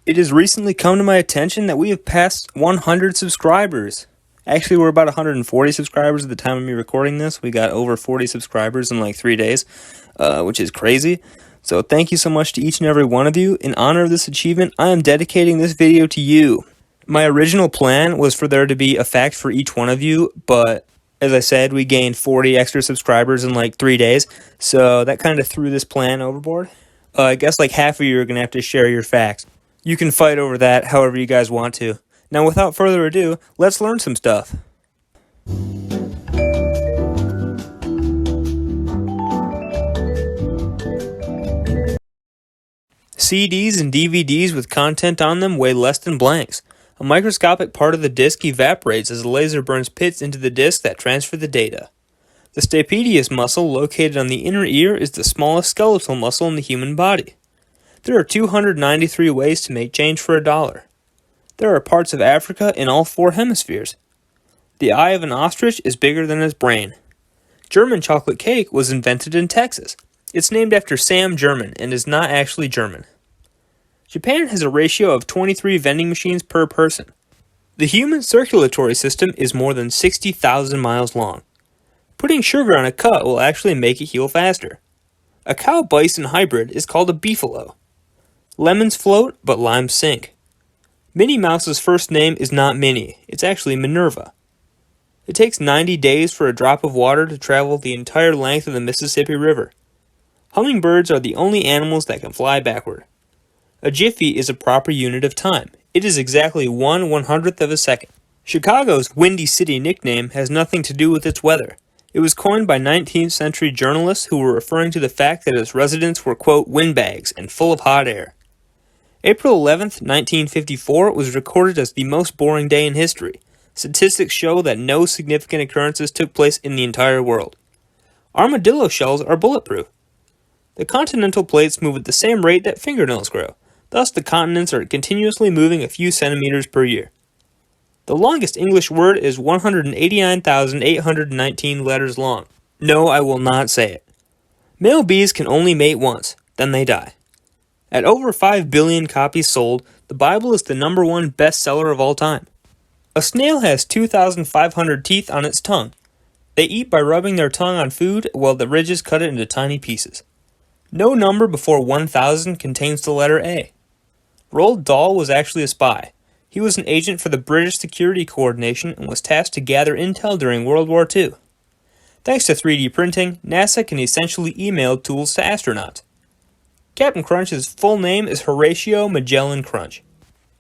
It has recently come to my attention that we have passed 100 subscribers. Actually, we're about 140 subscribers at the time of me recording this. We got over 40 subscribers in like 3 days, which is crazy. So thank you so much to each and every one of you. In honor of this achievement, I am dedicating this video to you. My original plan was for there to be a fact for each one of you, but as I said, we gained 40 extra subscribers in like 3 days, so that kind of threw this plan overboard. I guess like half of you are going to have to share your facts. You can fight over that however you guys want to. Now, without further ado, let's learn some stuff. CDs and DVDs with content on them weigh less than blanks. A microscopic part of the disc evaporates as the laser burns pits into the disc that transfer the data. The stapedius muscle located on the inner ear is the smallest skeletal muscle in the human body. There are 293 ways to make change for $1. There are parts of Africa in all 4 hemispheres. The eye of an ostrich is bigger than his brain. German chocolate cake was invented in Texas. It's named after Sam German and is not actually German. Japan has a ratio of 23 vending machines per person. The human circulatory system is more than 60,000 miles long. Putting sugar on a cut will actually make it heal faster. A cow-bison hybrid is called a beefalo. Lemons float, but limes sink. Minnie Mouse's first name is not Minnie, it's actually Minerva. It takes 90 days for a drop of water to travel the entire length of the Mississippi River. Hummingbirds are the only animals that can fly backward. A jiffy is a proper unit of time. It is exactly 1/100th of a second. Chicago's Windy City nickname has nothing to do with its weather. It was coined by 19th century journalists who were referring to the fact that its residents were, quote, windbags and full of hot air. April 11th, 1954 was recorded as the most boring day in history. Statistics show that no significant occurrences took place in the entire world. Armadillo shells are bulletproof. The continental plates move at the same rate that fingernails grow. Thus, the continents are continuously moving a few centimeters per year. The longest English word is 189,819 letters long. No, I will not say it. Male bees can only mate once, then they die. At over 5 billion copies sold, the Bible is the #1 bestseller of all time. A snail has 2,500 teeth on its tongue. They eat by rubbing their tongue on food while the ridges cut it into tiny pieces. No number before 1,000 contains the letter A. Roald Dahl was actually a spy. He was an agent for the British Security Coordination and was tasked to gather intel during World War II. Thanks to 3D printing, NASA can essentially email tools to astronauts. Captain Crunch's full name is Horatio Magellan Crunch.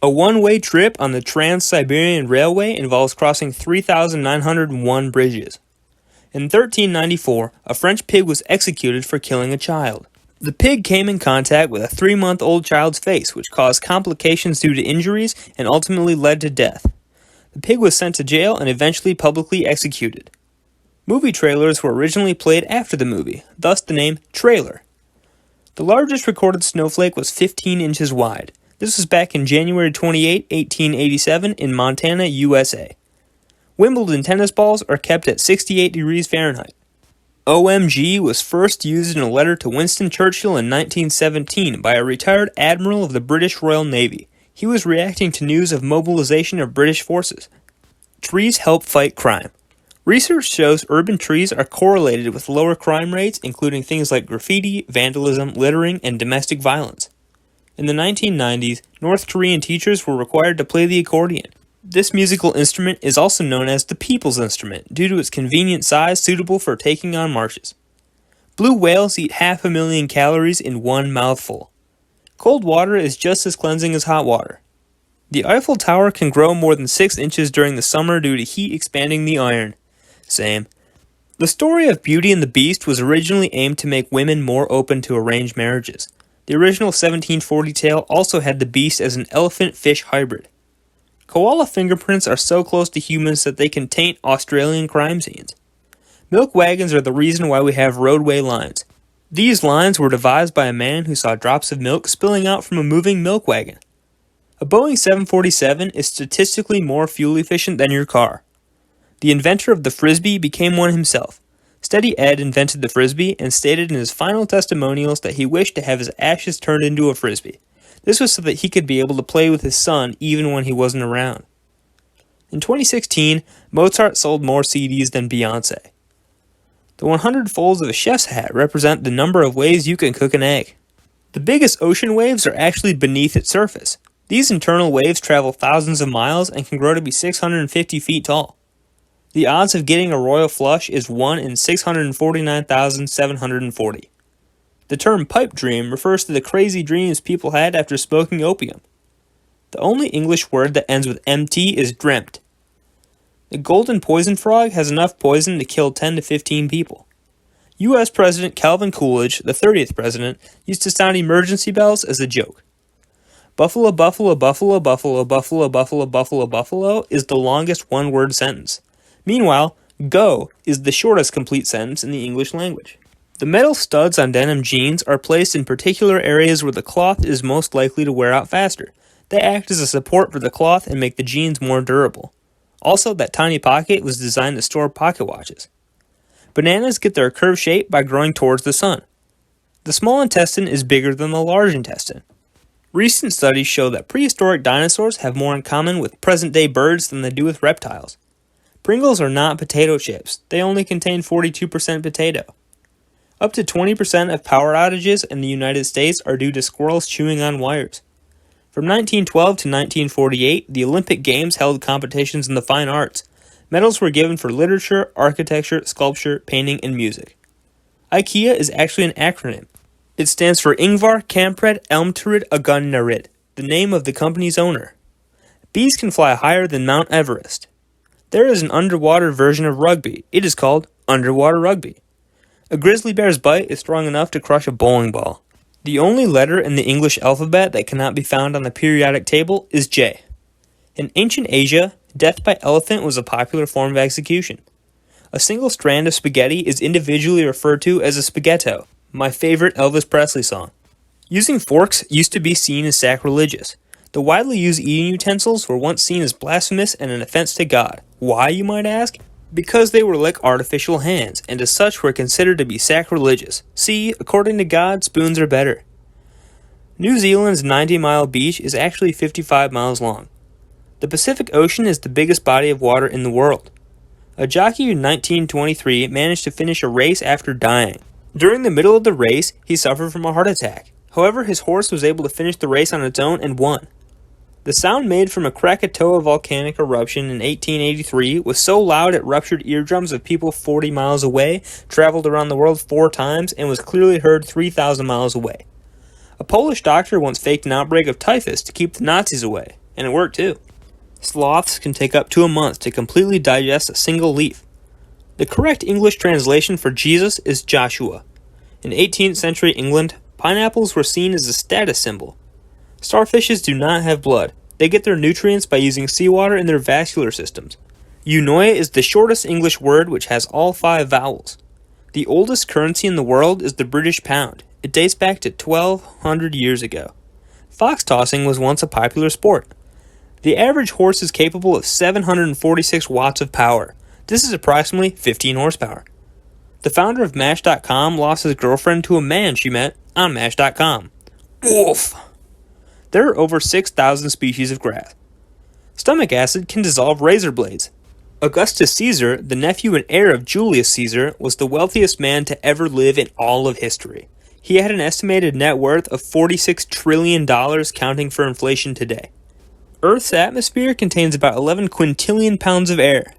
A one-way trip on the Trans-Siberian Railway involves crossing 3,901 bridges. In 1394, a French pig was executed for killing a child. The pig came in contact with a 3-month-old child's face, which caused complications due to injuries and ultimately led to death. The pig was sent to jail and eventually publicly executed. Movie trailers were originally played after the movie, thus the name trailer. The largest recorded snowflake was 15 inches wide. This was back in January 28, 1887 in Montana, USA. Wimbledon tennis balls are kept at 68 degrees Fahrenheit. OMG was first used in a letter to Winston Churchill in 1917 by a retired admiral of the British Royal Navy. He was reacting to news of mobilization of British forces. Trees help fight crime. Research shows urban trees are correlated with lower crime rates, including things like graffiti, vandalism, littering, and domestic violence. In the 1990s, North Korean teachers were required to play the accordion. This musical instrument is also known as the people's instrument due to its convenient size suitable for taking on marches. Blue whales eat 500,000 calories in one mouthful. Cold water is just as cleansing as hot water. The Eiffel Tower can grow more than 6 inches during the summer due to heat expanding the iron. Same. The story of Beauty and the Beast was originally aimed to make women more open to arranged marriages. The original 1740 tale also had the beast as an elephant-fish hybrid. Koala fingerprints are so close to humans that they can taint Australian crime scenes. Milk wagons are the reason why we have roadway lines. These lines were devised by a man who saw drops of milk spilling out from a moving milk wagon. A Boeing 747 is statistically more fuel efficient than your car. The inventor of the Frisbee became one himself. Steady Ed invented the Frisbee and stated in his final testimonials that he wished to have his ashes turned into a Frisbee. This was so that he could be able to play with his son even when he wasn't around. In 2016, Mozart sold more CDs than Beyoncé. The 100 folds of a chef's hat represent the number of ways you can cook an egg. The biggest ocean waves are actually beneath its surface. These internal waves travel thousands of miles and can grow to be 650 feet tall. The odds of getting a royal flush is 1 in 649,740. The term pipe dream refers to the crazy dreams people had after smoking opium. The only English word that ends with MT is dreamt. The golden poison frog has enough poison to kill 10 to 15 people. U.S. President Calvin Coolidge, the 30th president, used to sound emergency bells as a joke. Buffalo, buffalo, buffalo, buffalo, buffalo, buffalo, buffalo, buffalo is the longest one-word sentence. Meanwhile, go is the shortest complete sentence in the English language. The metal studs on denim jeans are placed in particular areas where the cloth is most likely to wear out faster. They act as a support for the cloth and make the jeans more durable. Also, that tiny pocket was designed to store pocket watches. Bananas get their curved shape by growing towards the sun. The small intestine is bigger than the large intestine. Recent studies show that prehistoric dinosaurs have more in common with present-day birds than they do with reptiles. Pringles are not potato chips. They only contain 42% potato. Up to 20% of power outages in the United States are due to squirrels chewing on wires. From 1912 to 1948, the Olympic Games held competitions in the fine arts. Medals were given for literature, architecture, sculpture, painting, and music. IKEA is actually an acronym. It stands for Ingvar Kamprad Elmtrid Agunnarid, the name of the company's owner. Bees can fly higher than Mount Everest. There is an underwater version of rugby. It is called underwater rugby. A grizzly bear's bite is strong enough to crush a bowling ball. The only letter in the English alphabet that cannot be found on the periodic table is J. In ancient Asia, death by elephant was a popular form of execution. A single strand of spaghetti is individually referred to as a spaghetto, my favorite Elvis Presley song. Using forks used to be seen as sacrilegious. The widely used eating utensils were once seen as blasphemous and an offense to God. Why, you might ask? Because they were like artificial hands, and as such were considered to be sacrilegious. See, according to God, spoons are better. New Zealand's 90-mile beach is actually 55 miles long. The Pacific Ocean is the biggest body of water in the world. A jockey in 1923 managed to finish a race after dying. During the middle of the race, he suffered from a heart attack. However, his horse was able to finish the race on its own and won. The sound made from a Krakatoa volcanic eruption in 1883 was so loud it ruptured eardrums of people 40 miles away, traveled around the world 4 times, and was clearly heard 3,000 miles away. A Polish doctor once faked an outbreak of typhus to keep the Nazis away, and it worked too. Sloths can take up to a month to completely digest a single leaf. The correct English translation for Jesus is Joshua. In 18th century England, pineapples were seen as a status symbol. Starfishes do not have blood. They get their nutrients by using seawater in their vascular systems. Eunoia is the shortest English word which has all 5 vowels. The oldest currency in the world is the British pound. It dates back to 1,200 years ago. Fox tossing was once a popular sport. The average horse is capable of 746 watts of power. This is approximately 15 horsepower. The founder of Match.com lost his girlfriend to a man she met on Match.com. Wolf! There are over 6,000 species of grass. Stomach acid can dissolve razor blades. Augustus Caesar, the nephew and heir of Julius Caesar, was the wealthiest man to ever live in all of history. He had an estimated net worth of $46 trillion counting for inflation today. Earth's atmosphere contains about 11 quintillion pounds of air.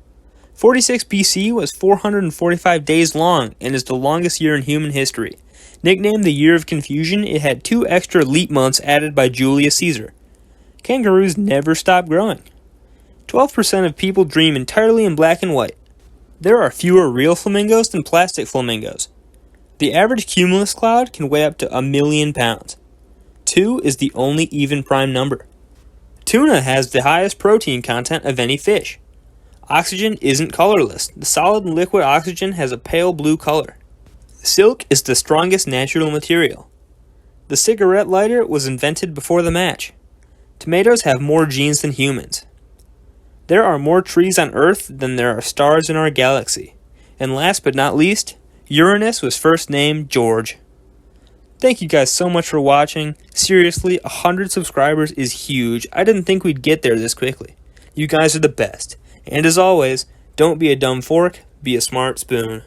46 BC was 445 days long and is the longest year in human history. Nicknamed the Year of Confusion, it had 2 extra leap months added by Julius Caesar. Kangaroos never stop growing. 12% of people dream entirely in black and white. There are fewer real flamingos than plastic flamingos. The average cumulus cloud can weigh up to 1,000,000 pounds. 2 is the only even prime number. Tuna has the highest protein content of any fish. Oxygen isn't colorless. The solid and liquid oxygen has a pale blue color. Silk is the strongest natural material. The cigarette lighter was invented before the match. Tomatoes have more genes than humans. There are more trees on Earth than there are stars in our galaxy. And last but not least, Uranus was first named George. Thank you guys so much for watching. Seriously, 100 subscribers is huge. I didn't think we'd get there this quickly. You guys are the best. And as always, don't be a dumb fork, be a smart spoon.